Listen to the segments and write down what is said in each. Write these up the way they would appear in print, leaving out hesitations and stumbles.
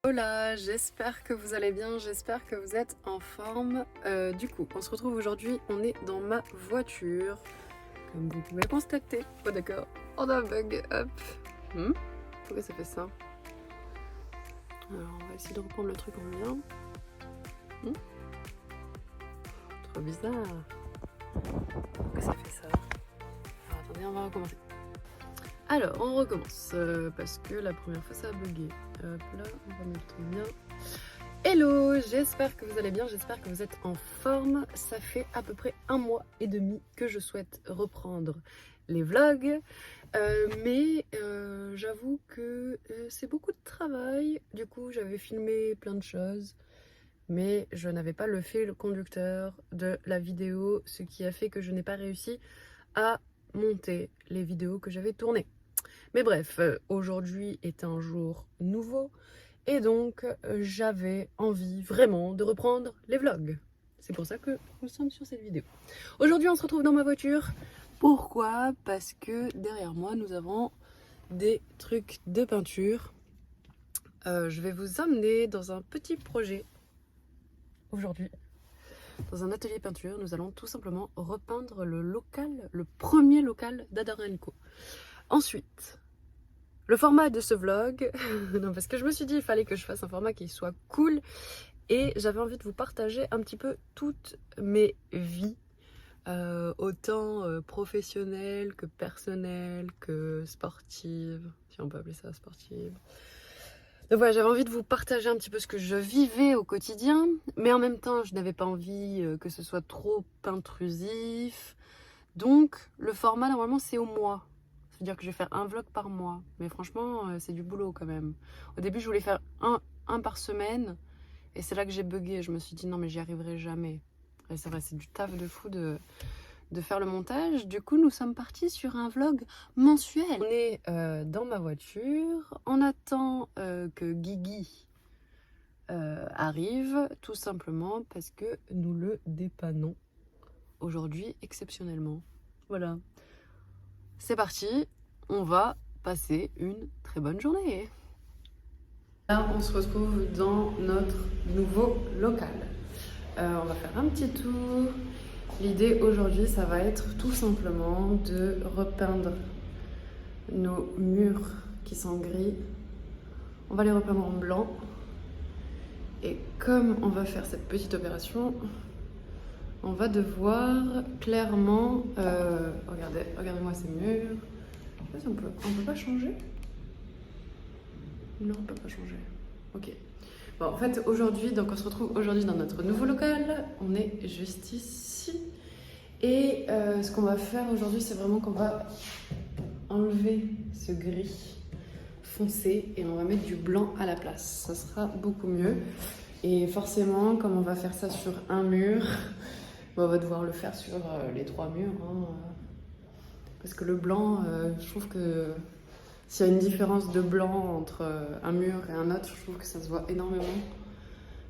Hola, j'espère que vous allez bien, j'espère que vous êtes en forme. Du coup, on se retrouve aujourd'hui, on est dans ma voiture. Comme vous pouvez constater. Oh d'accord, on a un bug, hop. Pourquoi ça fait ça? Alors on va essayer de reprendre le truc en bien. Trop bizarre. Pourquoi ça fait ça? Alors attendez, on va recommencer. Alors on recommence, parce que la première fois ça a bugué. Hop là, on va mettre le truc bien. Hello, j'espère que vous allez bien, j'espère que vous êtes en forme. Ça fait à peu près 1 mois et demi que je souhaite reprendre les vlogs. Mais j'avoue que c'est beaucoup de travail. Du coup, j'avais filmé plein de choses. Mais je n'avais pas le fil conducteur de la vidéo, ce qui a fait que je n'ai pas réussi à monter les vidéos que j'avais tournées. Mais bref, aujourd'hui est un jour nouveau. Et donc, j'avais envie vraiment de reprendre les vlogs. C'est pour ça que nous sommes sur cette vidéo. Aujourd'hui, on se retrouve dans ma voiture. Pourquoi? Parce que derrière moi, nous avons des trucs de peinture. Je vais vous emmener dans un petit projet aujourd'hui. Dans un atelier peinture, nous allons tout simplement repeindre le local, le premier local d'Adar & Co. Ensuite, le format de ce vlog, non, parce que je me suis dit il fallait que je fasse un format qui soit cool et j'avais envie de vous partager un petit peu toutes mes vies, autant professionnelles que personnelles que sportives, si on peut appeler ça sportive. Donc voilà, j'avais envie de vous partager un petit peu ce que je vivais au quotidien, mais en même temps je n'avais pas envie que ce soit trop intrusif. Donc le format normalement c'est au mois. C'est-à-dire que je vais faire un vlog par mois. Mais franchement, c'est du boulot quand même. Au début, je voulais faire un par semaine. Et c'est là que j'ai bugué. Je me suis dit non, mais j'y arriverai jamais. Et c'est vrai, c'est du taf de fou de faire le montage. Du coup, nous sommes partis sur un vlog mensuel. On est dans ma voiture. On attend que Guigui arrive. Tout simplement parce que nous le dépannons aujourd'hui exceptionnellement. Voilà. C'est parti, on va passer une très bonne journée. Là, on se retrouve dans notre nouveau local. On va faire un petit tour. L'idée aujourd'hui, ça va être tout simplement de repeindre nos murs qui sont gris. On va les repeindre en blanc. Et comme on va faire cette petite opération, on va devoir clairement... regardez-moi ces murs. On peut pas changer? Non, on peut pas changer. Ok. Bon, en fait, aujourd'hui, donc on se retrouve aujourd'hui dans notre nouveau local. On est juste ici. Et ce qu'on va faire aujourd'hui, c'est vraiment qu'on va enlever ce gris foncé et on va mettre du blanc à la place. Ça sera beaucoup mieux. Et forcément, comme on va faire ça sur un mur, on va devoir le faire sur les 3 murs. Parce que le blanc, je trouve que s'il y a une différence de blanc entre un mur et un autre, je trouve que ça se voit énormément.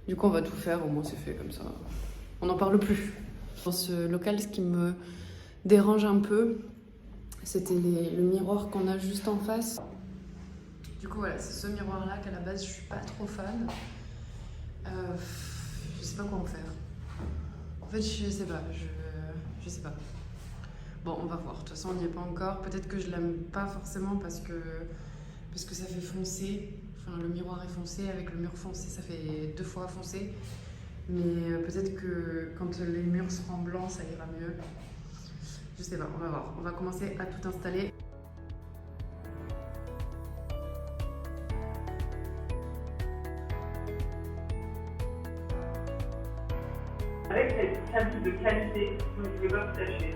Du coup, on va tout faire, au moins c'est fait comme ça. On n'en parle plus. Dans ce local, ce qui me dérange un peu, c'était le miroir qu'on a juste en face. Du coup, voilà, c'est ce miroir-là qu'à la base, je suis pas trop fan. Je sais pas quoi en faire. En fait, je sais pas, je sais pas. Bon, on va voir. De toute façon, on n'y est pas encore. Peut-être que je l'aime pas forcément parce que ça fait foncé. Enfin, le miroir est foncé. Avec le mur foncé, ça fait 2 fois foncé. Mais peut-être que quand les murs seront blancs, ça ira mieux. Je sais pas, on va voir. On va commencer à tout installer. Avec cette cabine de qualité, vous ne pouvez pas vous tâcher.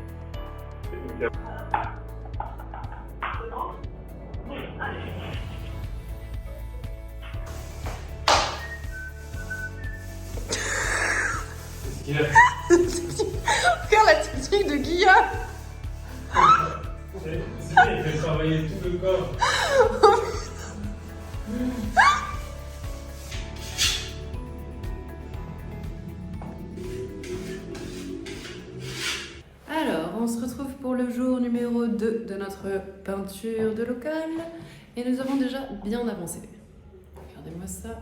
Regarde la technique de Guillaume. C'est bien, il fait travailler tout le corps. Alors, on se retrouve pour le jour numéro 2 de notre peinture de local. Et nous avons déjà bien avancé. Regardez-moi ça.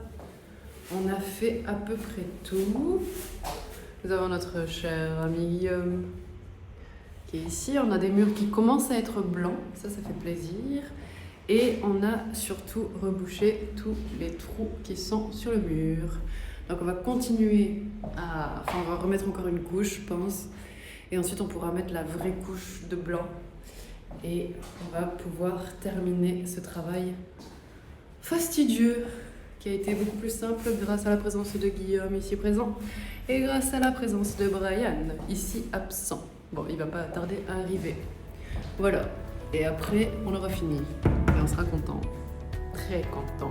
on a fait à peu près tout. Nous avons notre cher ami Guillaume qui est ici. On a des murs qui commencent à être blancs, ça fait plaisir. Et on a surtout rebouché tous les trous qui sont sur le mur. Donc on va continuer à... Enfin, on va remettre encore une couche, je pense. Et ensuite, on pourra mettre la vraie couche de blanc. Et on va pouvoir terminer ce travail fastidieux qui a été beaucoup plus simple grâce à la présence de Guillaume ici présent et grâce à la présence de Brian ici absent. Bon, il va pas tarder à arriver. Voilà. Et après, on aura fini. Et on sera content. Très content.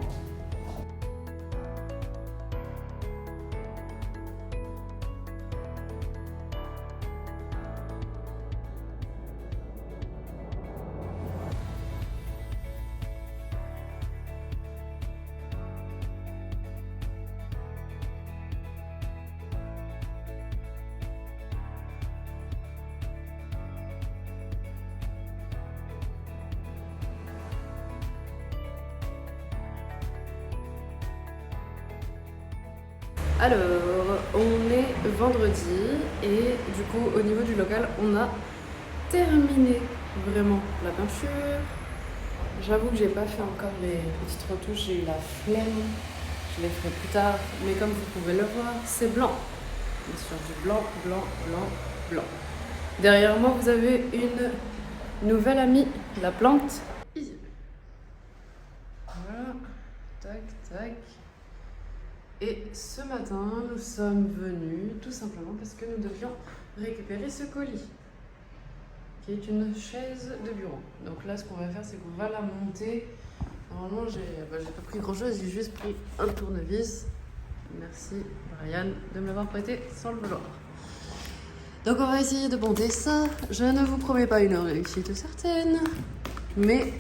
Alors, on est vendredi et du coup au niveau du local on a terminé vraiment la peinture. J'avoue que j'ai pas fait encore les petites retouches, j'ai eu la flemme, je les ferai plus tard, mais comme vous pouvez le voir, c'est blanc. Bien sûr, du blanc, blanc, blanc, blanc. Derrière moi vous avez une nouvelle amie, la plante. Voilà, tac, tac. Et ce matin, nous sommes venus tout simplement parce que nous devions récupérer ce colis, qui est une chaise de bureau. Donc là, ce qu'on va faire, c'est qu'on va la monter. Normalement, j'ai pas pris grand chose, j'ai juste pris un tournevis. Merci Brian de me l'avoir prêté sans le vouloir. Donc on va essayer de monter ça. Je ne vous promets pas une réussite certaine, mais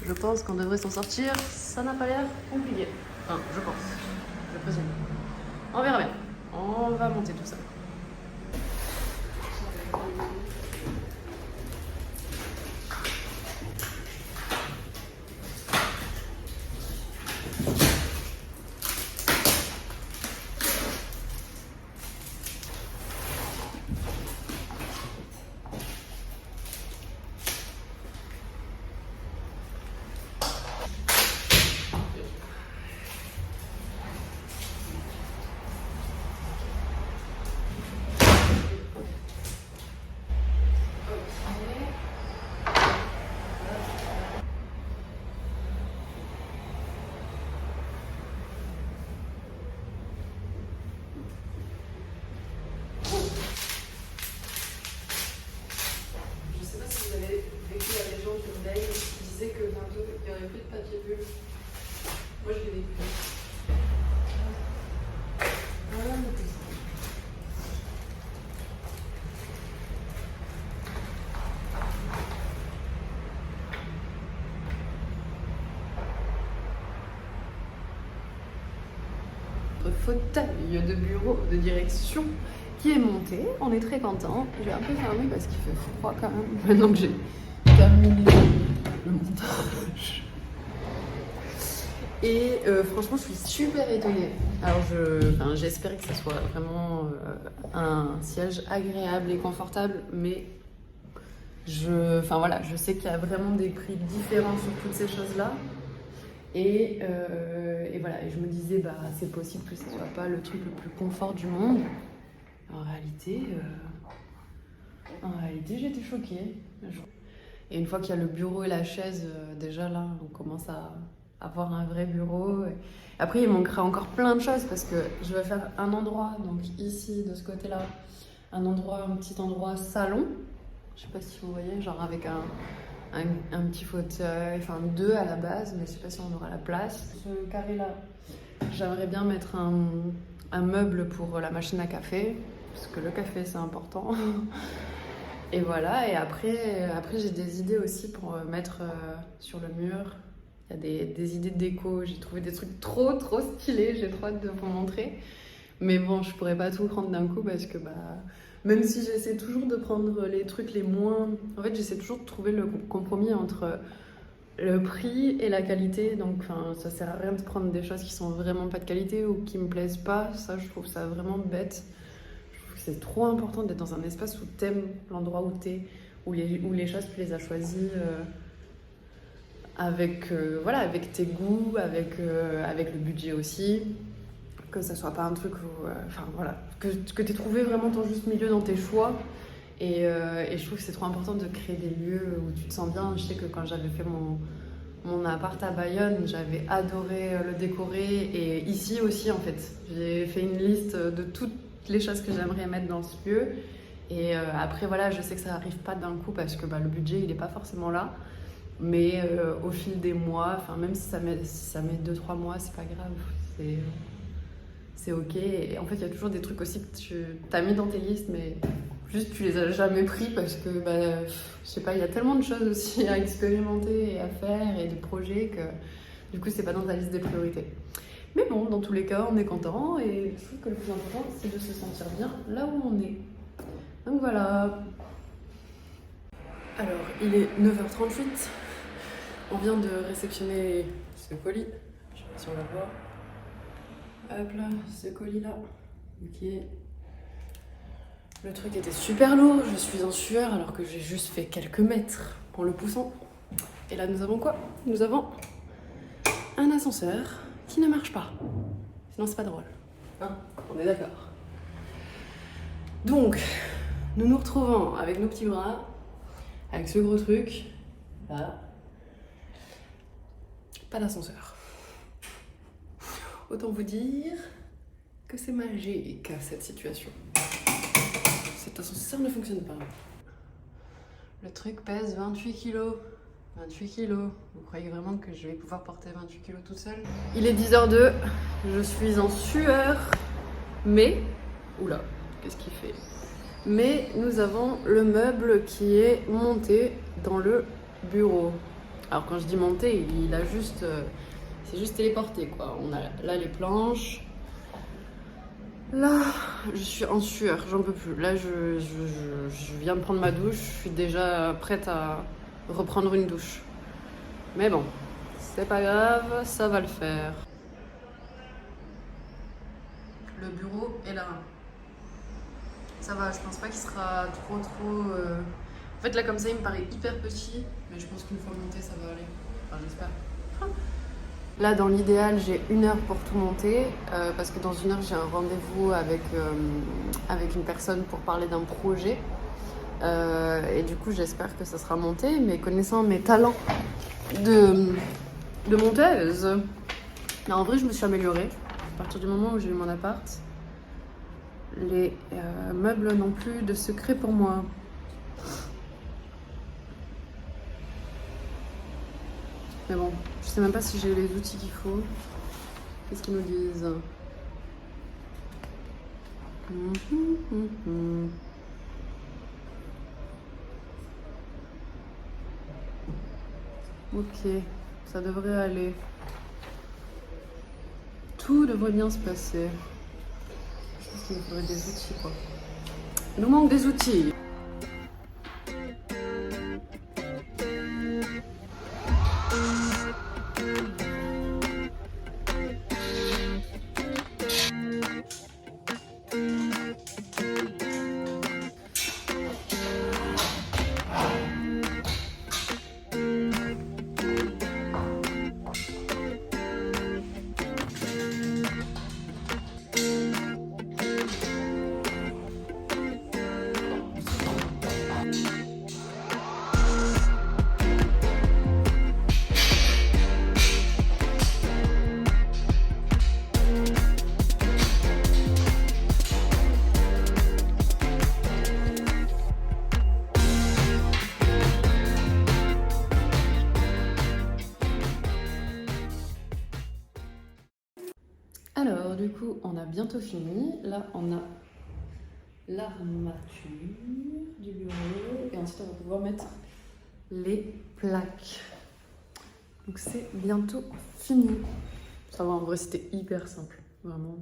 je pense qu'on devrait s'en sortir. Ça n'a pas l'air compliqué. Enfin, je pense. Je présume. On verra bien. On va monter tout ça. Que bientôt il n'y aurait plus de papier bulle. Moi je l'ai vécu. Notre fauteuil de bureau de direction qui est monté. On est très content. J'ai un peu fermé parce qu'il fait froid quand même. Maintenant que j'ai terminé le montage. Et franchement, je suis super étonnée. Alors, j'espérais que ce soit vraiment un siège agréable et confortable, mais je sais qu'il y a vraiment des prix différents sur toutes ces choses-là. Et voilà, et je me disais, bah, c'est possible que ce ne soit pas le truc le plus confort du monde. En réalité, j'étais choquée. Et une fois qu'il y a le bureau et la chaise, déjà là, on commence à avoir un vrai bureau. Après, il manquera encore plein de choses parce que je vais faire un endroit, donc ici, de ce côté-là, un petit endroit salon. Je sais pas si vous voyez, genre avec un petit fauteuil, enfin 2 à la base, mais je sais pas si on aura la place. Ce carré-là, j'aimerais bien mettre un meuble pour la machine à café, parce que le café c'est important. Et voilà, et après j'ai des idées aussi pour mettre sur le mur. Il y a des idées de déco, j'ai trouvé des trucs trop stylés, j'ai trop hâte de vous montrer. Mais bon, je pourrais pas tout prendre d'un coup parce que même si j'essaie toujours de prendre les trucs les moins... En fait, j'essaie toujours de trouver le compromis entre le prix et la qualité. Donc ça sert à rien de prendre des choses qui sont vraiment pas de qualité ou qui me plaisent pas. Ça, je trouve ça vraiment bête. Je trouve que c'est trop important d'être dans un espace où t'aimes l'endroit où t'es, où les choses tu les as choisies avec tes goûts, avec le budget aussi. Que ça soit pas un truc où, que t'aies trouvé vraiment ton juste milieu dans tes choix. Et je trouve que c'est trop important de créer des lieux où tu te sens bien. Je sais que quand j'avais fait mon appart à Bayonne, j'avais adoré le décorer. Et ici aussi, en fait, j'ai fait une liste de toutes les choses que j'aimerais mettre dans ce lieu. Et après, voilà, je sais que ça arrive pas d'un coup parce que le budget, il est pas forcément là. Mais au fil des mois, même si ça met 2-3 mois, c'est pas grave. C'est ok. Et en fait, il y a toujours des trucs aussi que tu as mis dans tes listes, mais juste tu les as jamais pris parce que, je sais pas, il y a tellement de choses aussi à expérimenter et à faire et de projets que du coup, c'est pas dans ta liste des priorités. Mais bon, dans tous les cas, on est content et je trouve que le plus important, c'est de se sentir bien là où on est. Donc voilà. Alors, il est 9h38. On vient de réceptionner ce colis. Je sais pas si on la voit. Hop là, ce colis-là. Ok. Le truc était super lourd, je suis en sueur alors que j'ai juste fait quelques mètres en le poussant. Et là, nous avons quoi? Nous avons un ascenseur qui ne marche pas. Sinon, c'est pas drôle. Hein? On est d'accord. Donc, nous nous retrouvons avec nos petits bras, avec ce gros truc. Là. Pas d'ascenseur. Autant vous dire que c'est magique cette situation. Cet ascenseur ne fonctionne pas. Le truc pèse 28 kilos. 28 kilos. Vous croyez vraiment que je vais pouvoir porter 28 kilos toute seule? Il est 10h02. Je suis en sueur. Mais... Oula, qu'est-ce qu'il fait? Mais nous avons le meuble qui est monté dans le bureau. Alors quand je dis monté, il a juste... c'est juste téléporté quoi. On a là les planches. Là, je suis en sueur, j'en peux plus. Là, je viens de prendre ma douche, je suis déjà prête à reprendre une douche. Mais bon, c'est pas grave, ça va le faire. Le bureau est là. Ça va, je pense pas qu'il sera trop... En fait, là, comme ça, il me paraît hyper petit, mais je pense qu'une fois monté, ça va aller. Enfin, j'espère. Là, dans l'idéal, j'ai 1 heure pour tout monter, parce que dans 1 heure, j'ai un rendez-vous avec une personne pour parler d'un projet. Et du coup, j'espère que ça sera monté, mais connaissant mes talents de monteuse, en vrai, je me suis améliorée. À partir du moment où j'ai eu mon appart, les meubles n'ont plus de secret pour moi. Mais bon, je sais même pas si j'ai les outils qu'il faut. Qu'est-ce qu'ils nous disent? Ok, ça devrait aller. Tout devrait bien se passer. Je pense qu'il nous faudrait des outils quoi. Il nous manque des outils. Alors, du coup, on a bientôt fini. Là, on a l'armature du bureau. Et ensuite, on va pouvoir mettre les plaques. Donc, c'est bientôt fini. Ça va, en vrai, c'était hyper simple. Vraiment.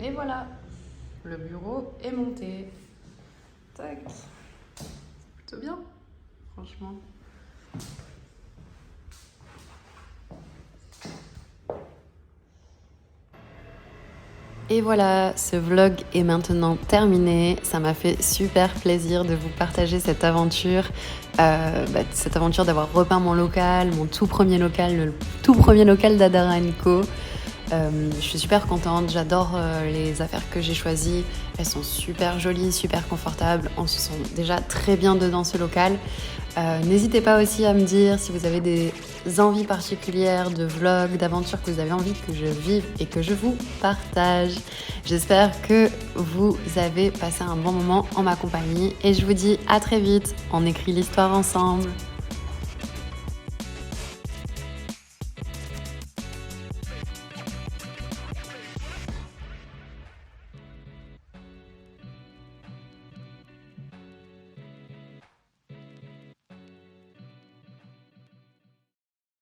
Et voilà, le bureau est monté. Tac. C'est plutôt bien, franchement. Et voilà, ce vlog est maintenant terminé. Ça m'a fait super plaisir de vous partager cette aventure. Cette aventure d'avoir repeint mon local, mon tout premier local, le tout premier local d'Adara & Co. Je suis super contente, j'adore les affaires que j'ai choisies. Elles sont super jolies, super confortables. On se sent déjà très bien dedans ce local. N'hésitez pas aussi à me dire si vous avez des envies particulières de vlogs, d'aventures que vous avez envie que je vive et que je vous partage. J'espère que vous avez passé un bon moment en ma compagnie et je vous dis à très vite. On écrit l'histoire ensemble.